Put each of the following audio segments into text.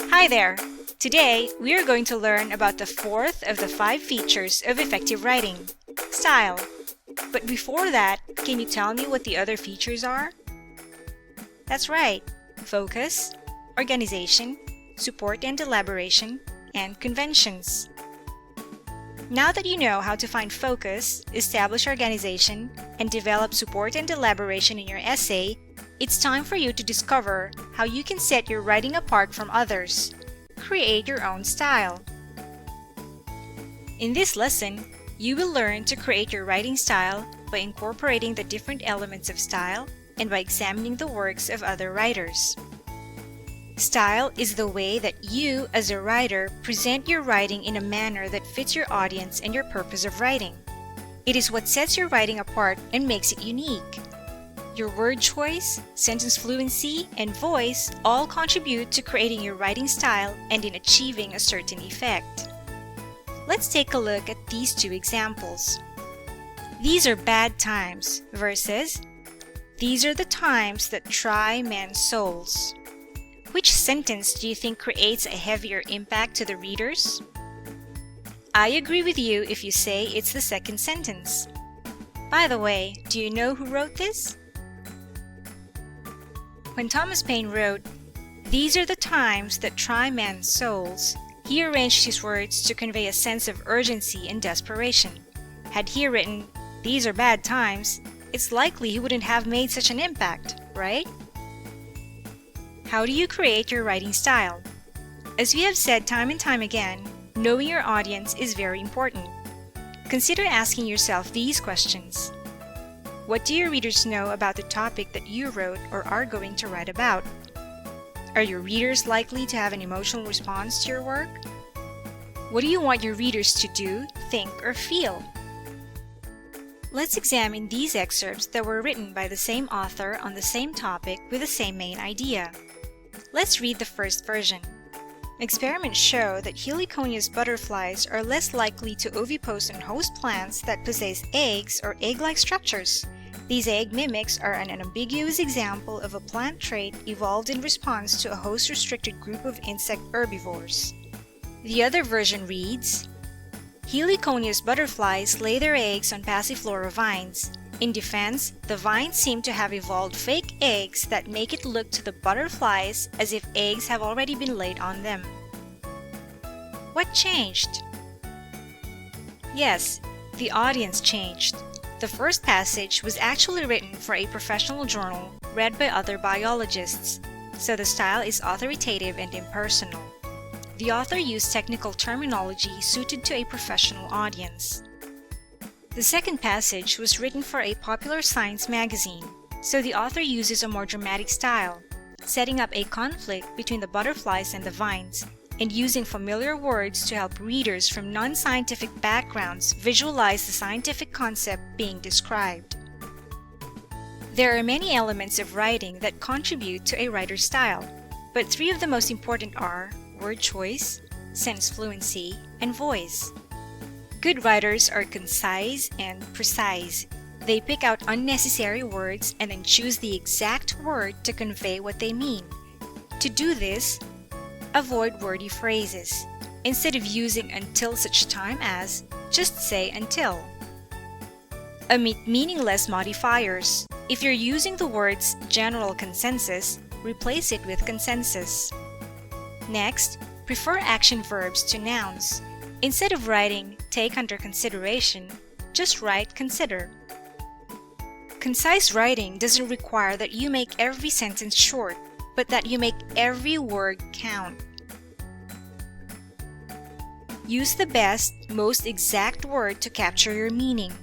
Hi there! Today, we are going to learn about the fourth of the 5 features of effective writing, style. But before that, can you tell me what the other features are? That's right, focus, organization, support and elaboration, and conventions. Now that you know how to find focus, establish organization, and develop support and elaboration in your essay, it's time for you to discover how you can set your writing apart from others. Create your own style. In this lesson, you will learn to create your writing style by incorporating the different elements of style and by examining the works of other writers. Style is the way that you, as a writer, present your writing in a manner that fits your audience and your purpose of writing. It is what sets your writing apart and makes it unique. Your word choice, sentence fluency, and voice all contribute to creating your writing style and in achieving a certain effect. Let's take a look at these 2 examples. These are bad times versus these are the times that try men's souls. Which sentence do you think creates a heavier impact to the readers? I agree with you if you say it's the second sentence. By the way, do you know who wrote this? When Thomas Paine wrote, "These are the times that try men's souls," he arranged his words to convey a sense of urgency and desperation. Had he written, "These are bad times," it's likely he wouldn't have made such an impact, right? How do you create your writing style? As we have said time and time again, knowing your audience is very important. Consider asking yourself these questions. What do your readers know about the topic that you wrote or are going to write about? Are your readers likely to have an emotional response to your work? What do you want your readers to do, think, or feel? Let's examine these excerpts that were written by the same author on the same topic with the same main idea. Let's read the first version. Experiments show that heliconius butterflies are less likely to ovipose on host plants that possess eggs or egg-like structures. These egg mimics are an unambiguous example of a plant trait evolved in response to a host-restricted group of insect herbivores. The other version reads, "Heliconius butterflies lay their eggs on passiflora vines. In defense, the vines seem to have evolved fake eggs that make it look to the butterflies as if eggs have already been laid on them." What changed? Yes, the audience changed. The first passage was actually written for a professional journal read by other biologists, so the style is authoritative and impersonal. The author used technical terminology suited to a professional audience. The second passage was written for a popular science magazine, so the author uses a more dramatic style, setting up a conflict between the butterflies and the vines, and using familiar words to help readers from non-scientific backgrounds visualize the scientific concept being described. There are many elements of writing that contribute to a writer's style, but 3 of the most important are word choice, sentence fluency, and voice. Good writers are concise and precise. They pick out unnecessary words and then choose the exact word to convey what they mean. To do this, avoid wordy phrases. Instead of using until such time as, just say until. Omit meaningless modifiers. If you're using the words general consensus, replace it with consensus. Next, prefer action verbs to nouns. Instead of writing take under consideration, just write consider. Concise writing doesn't require that you make every sentence short, but that you make every word count. Use the best, most exact word to capture your meaning.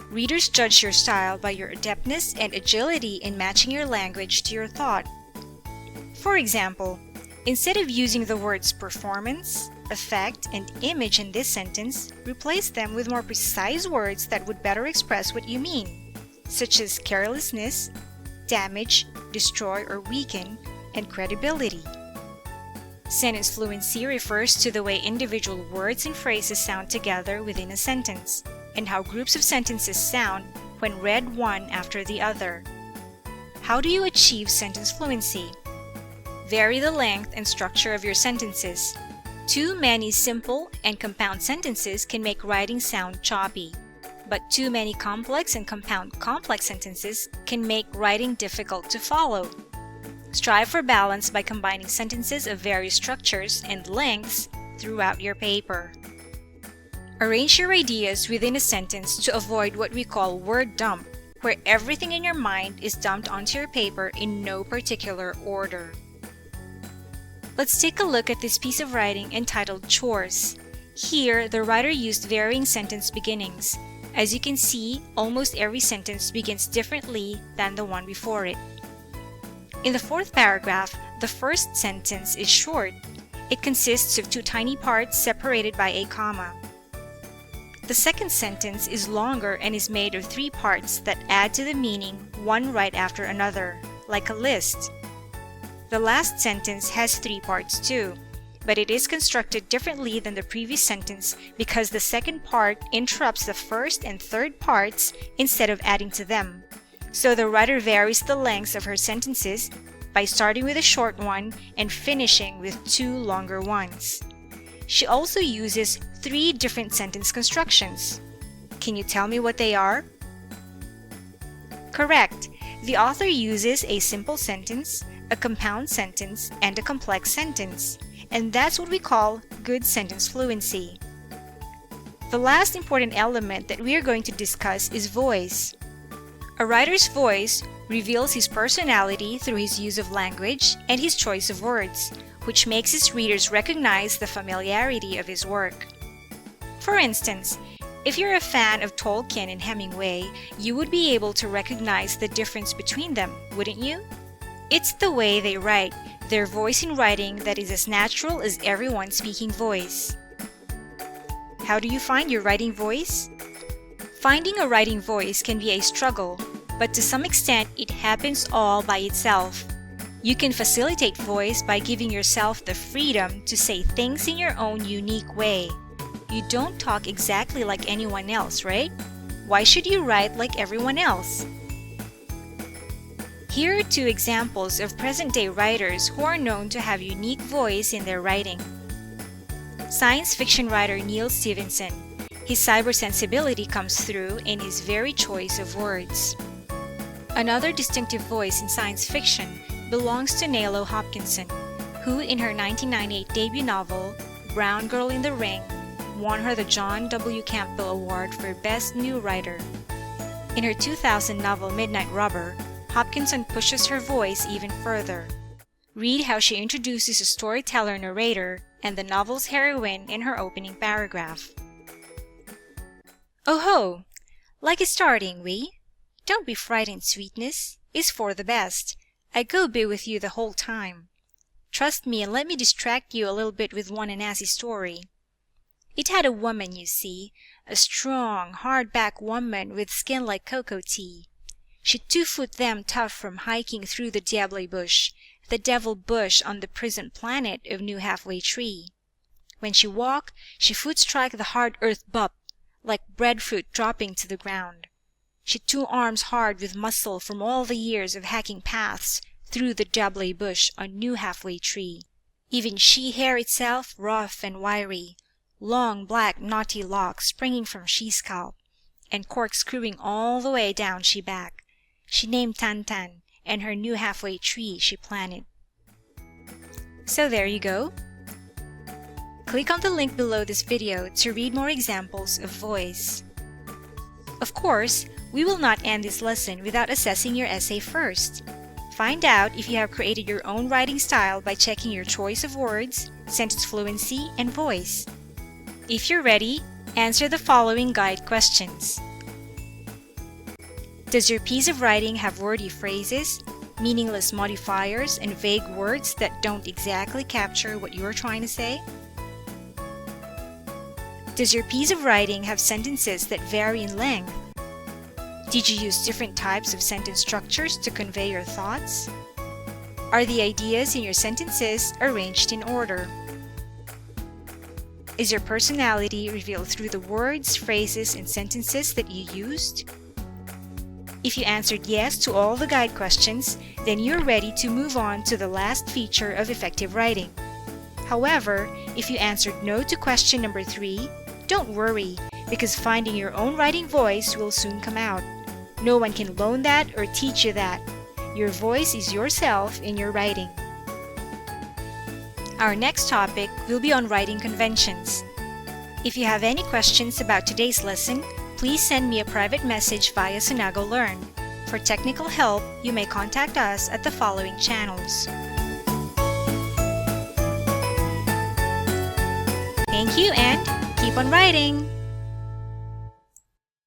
Readers judge your style by your adeptness and agility in matching your language to your thought. For example, instead of using the words performance, effect, and image in this sentence, replace them with more precise words that would better express what you mean, such as carelessness, damage, destroy or weaken, and credibility. Sentence fluency refers to the way individual words and phrases sound together within a sentence, and how groups of sentences sound when read one after the other. How do you achieve sentence fluency? Vary the length and structure of your sentences. Too many simple and compound sentences can make writing sound choppy, but too many complex and compound complex sentences can make writing difficult to follow. Strive for balance by combining sentences of various structures and lengths throughout your paper. Arrange your ideas within a sentence to avoid what we call word dump, where everything in your mind is dumped onto your paper in no particular order. Let's take a look at this piece of writing entitled Chores. Here, the writer used varying sentence beginnings. As you can see, almost every sentence begins differently than the one before it. In the fourth paragraph, the first sentence is short. It consists of two tiny parts separated by a comma. The second sentence is longer and is made of three parts that add to the meaning one right after another, like a list. The last sentence has three parts too, but it is constructed differently than the previous sentence because the second part interrupts the first and third parts instead of adding to them. So the writer varies the lengths of her sentences by starting with a short one and finishing with two longer ones. She also uses three different sentence constructions. Can you tell me what they are? Correct. The author uses a simple sentence, a compound sentence, and a complex sentence, and that's what we call good sentence fluency. The last important element that we are going to discuss is voice. A writer's voice reveals his personality through his use of language and his choice of words, which makes his readers recognize the familiarity of his work. For instance, if you're a fan of Tolkien and Hemingway, you would be able to recognize the difference between them, wouldn't you? It's the way they write, their voice in writing that is as natural as everyone's speaking voice. How do you find your writing voice? Finding a writing voice can be a struggle, but to some extent it happens all by itself. You can facilitate voice by giving yourself the freedom to say things in your own unique way. You don't talk exactly like anyone else, right? Why should you write like everyone else? Here are two examples of present-day writers who are known to have unique voice in their writing. Science fiction writer Neil Stephenson. His cyber sensibility comes through in his very choice of words. Another distinctive voice in science fiction belongs to Nalo Hopkinson, who in her 1998 debut novel, Brown Girl in the Ring, won her the John W. Campbell Award for Best New Writer. In her 2000 novel Midnight Rubber, Hopkinson pushes her voice even further. Read how she introduces a storyteller-narrator and the novel's heroine in her opening paragraph. Oh ho! Like it's starting, we? Don't be frightened, sweetness. It's for the best. I go be with you the whole time. Trust me and let me distract you a little bit with one Anansi story. It had a woman, you see, a strong, hard-backed woman with skin like cocoa tea. She 2-foot them tough from hiking through the Diable bush, the devil bush on the prison planet of New Halfway Tree. When she walk, she foot strike the hard earth bup, like breadfruit dropping to the ground. She 2 arms hard with muscle from all the years of hacking paths through the Diable bush on New Halfway Tree. Even she hair itself rough and wiry, long black knotty locks springing from she scalp, and corkscrewing all the way down she back. She named Tantan, and her New Halfway Tree she planted. So there you go. Click on the link below this video to read more examples of voice. Of course, we will not end this lesson without assessing your essay first. Find out if you have created your own writing style by checking your choice of words, sentence fluency, and voice. If you're ready, answer the following guide questions. Does your piece of writing have wordy phrases, meaningless modifiers, and vague words that don't exactly capture what you're trying to say? Does your piece of writing have sentences that vary in length? Did you use different types of sentence structures to convey your thoughts? Are the ideas in your sentences arranged in order? Is your personality revealed through the words, phrases, and sentences that you used? If you answered yes to all the guide questions, then you're ready to move on to the last feature of effective writing. However, if you answered no to question number 3, don't worry, because finding your own writing voice will soon come out. No one can loan that or teach you that. Your voice is yourself in your writing. Our next topic will be on writing conventions. If you have any questions about today's lesson, please send me a private message via Sunago Learn. For technical help, you may contact us at the following channels. Thank you and keep on writing!